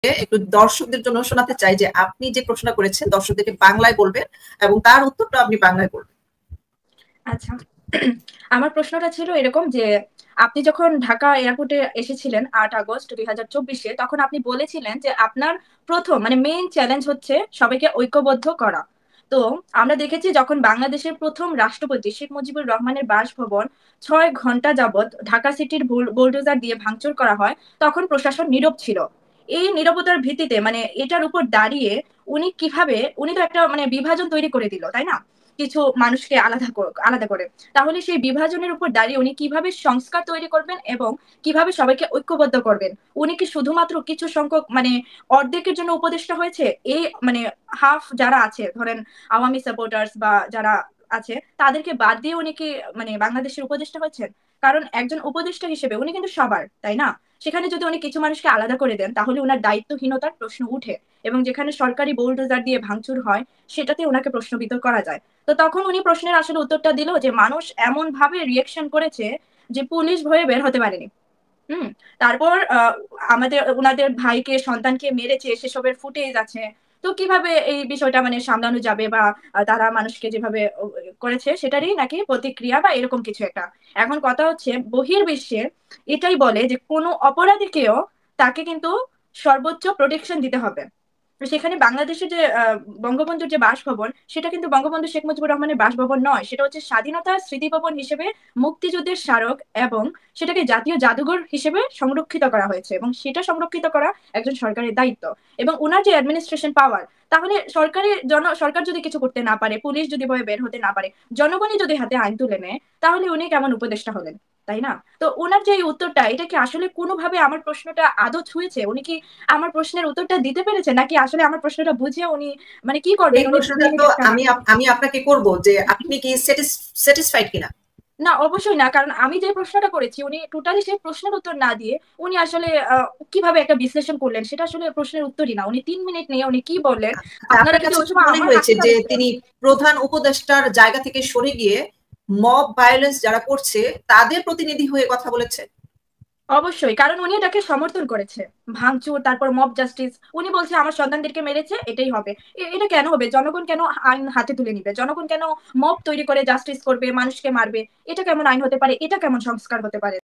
একটু দর্শকদের জন্য শোনাতে চাই যে আপনি যে প্রশ্নটা করেছেন দর্শকদেরকে বাংলায় বলবেন এবং তার উত্তরটা আপনি বাংলায় বলবেন। আচ্ছা। আমার প্রশ্নটা ছিল এরকম যে, আপনি যখন ঢাকা এয়ারপোর্টে এসেছিলেন ৮ আগস্ট ২০২৪ এ তখন আপনি বলেছিলেন যে আপনার ১ম মানে মেইন চ্যালেঞ্জ হচ্ছে সবাইকে ঐক্যবদ্ধ করা। তো আমরা দেখেছি যখন বাংলাদেশের ১ম রাষ্ট্রপতি শেখ মুজিবুর রহমানের বাসভবন ৬ ঘন্টা যাবৎ ঢাকা সিটির বুলডোজার দিয়ে ভাঙচুর করা হয়, তখন প্রশাসন নীরব ছিল। এই নীরবতার ভিত্তিতে মানে এটার উপর দাঁড়িয়ে উনি তো একটা মানে বিভাজন তৈরি করে দিল, তাই না? কিছু মানুষকে আলাদা করে। তাহলে সেই বিভাজনের উপর দাঁড়িয়ে উনি কিভাবে সংস্কার তৈরি করবেন এবং কিভাবে সবাইকে ঐক্যবদ্ধ করবেন? উনি কি শুধুমাত্র কিছু সংখ্যক মানে অর্ধেকের জন্য উপদেষ্টা হয়েছে? এই মানে হাফ যারা আছে ধরেন আওয়ামী সাপোর্টার্স বা যারা আছে তাদেরকে বাদ দিয়ে উনি কি মানে বাংলাদেশের উপদেষ্টা হয়েছেন? কারণ একজন উপদেষ্টা হিসেবে উনি কিন্তু সবার, তাই না? সেখানে যদি উনি কিছু মানুষকে আলাদা করে দেন তাহলে উনার দায়িত্বহীনতার প্রশ্ন উঠে এবং যেখানে সরকারি বুলডোজার দিয়ে ভাঙচুর হয় সেটাতে উনাকে প্রশ্নবিদ্ধ করা যায়। তো তখন উনি প্রশ্নের আসলে উত্তরটা দিল যে মানুষ এমন ভাবে রিয়েকশন করেছে যে পুলিশ ভয়ে বের হতে পারেনি। হুম। তারপর আমাদের উনাদের ভাইকে সন্তানকে মেরেছে সেসবের ফুটেজ আছে। তো কিভাবে এই বিষয়টা মানে সামলানো যাবে বা তারা মানুষকে যেভাবে করেছে সেটারই নাকি প্রতিক্রিয়া বা এরকম কিছু একটা। এখন কথা হচ্ছে বহির্বিশ্বে এটাই বলে যে কোনো অপরাধীকেও তাকে কিন্তু সর্বোচ্চ প্রোটেকশন দিতে হবে। সেখানে বাংলাদেশের যে বঙ্গবন্ধুর যে বাসভবন সেটা কিন্তু বঙ্গবন্ধু শেখ মুজিবুর রহমানের বাসভবন নয়, সেটা হচ্ছে স্বাধীনতা স্মৃতিভবন হিসেবে মুক্তিযুদ্ধের স্মারক এবং সেটাকে জাতীয় জাদুঘর হিসেবে সংরক্ষিত করা হয়েছে এবং সেটা সংরক্ষিত করা একজন সরকারের দায়িত্ব এবং ওনার যে অ্যাডমিনিস্ট্রেশন পাওয়ার। তাহলে সরকার যদি কিছু করতে না পারে, পুলিশ যদি ভয়ে বের হতে না পারে, জনগণই যদি হাতে আইন তুলে নেয়, তাহলে উনি কেমন উপদেষ্টা হলেন, তাই না? তো ওনার যে এই উত্তরটা, এটা কি আসলে কোনোভাবে আমার প্রশ্নটা আদৌ ছুঁয়েছে? উনি কি আমার প্রশ্নের উত্তরটা দিতে পেরেছেন নাকি আসলে আমার প্রশ্নটা বুঝে উনি মানে কি করবেন এই উনি প্রশ্নটা ভেঙে তো গেছেন? আমি আপনাকে করব যে আপনি কি স্যাটিসফাইড কিনা? না, অবশ্যই না। কারণ আমি যে প্রশ্নটা করেছি উনি টোটালি সেই প্রশ্নের উত্তর না দিয়ে উনি আসলে কিভাবে একটা বিশ্লেষণ করলেন সেটা আসলে প্রশ্নের উত্তরই না। উনি ৩ মিনিট নিয়ে উনি কি বললেন, আচ্ছা, আপনারা আপনার যদি কাছে ওই কি সময় মনে আমার হয়েছে হাসি যে পাচ্ছিল। তিনি প্রধান উপদেষ্টার জায়গা থেকে সরে গিয়ে মব ভায়োলেন্স যারা করছে তাদের প্রতিনিধি হয়ে কথা বলেছে? অবশ্যই। কারণ উনি এটাকে সমর্থন করেছে। ভাঙচুর, তারপর মব জাস্টিস। উনি বলছে আমার সন্তানদেরকে মেরেছে, এটাই হবে। এটা কেন হবে? জনগণ কেন আইন হাতে তুলে নিবে? জনগণ কেন মব তৈরি করে জাস্টিস করবে, মানুষকে মারবে? এটা কেমন আইন হতে পারে? এটা কেমন সংস্কার হতে পারে?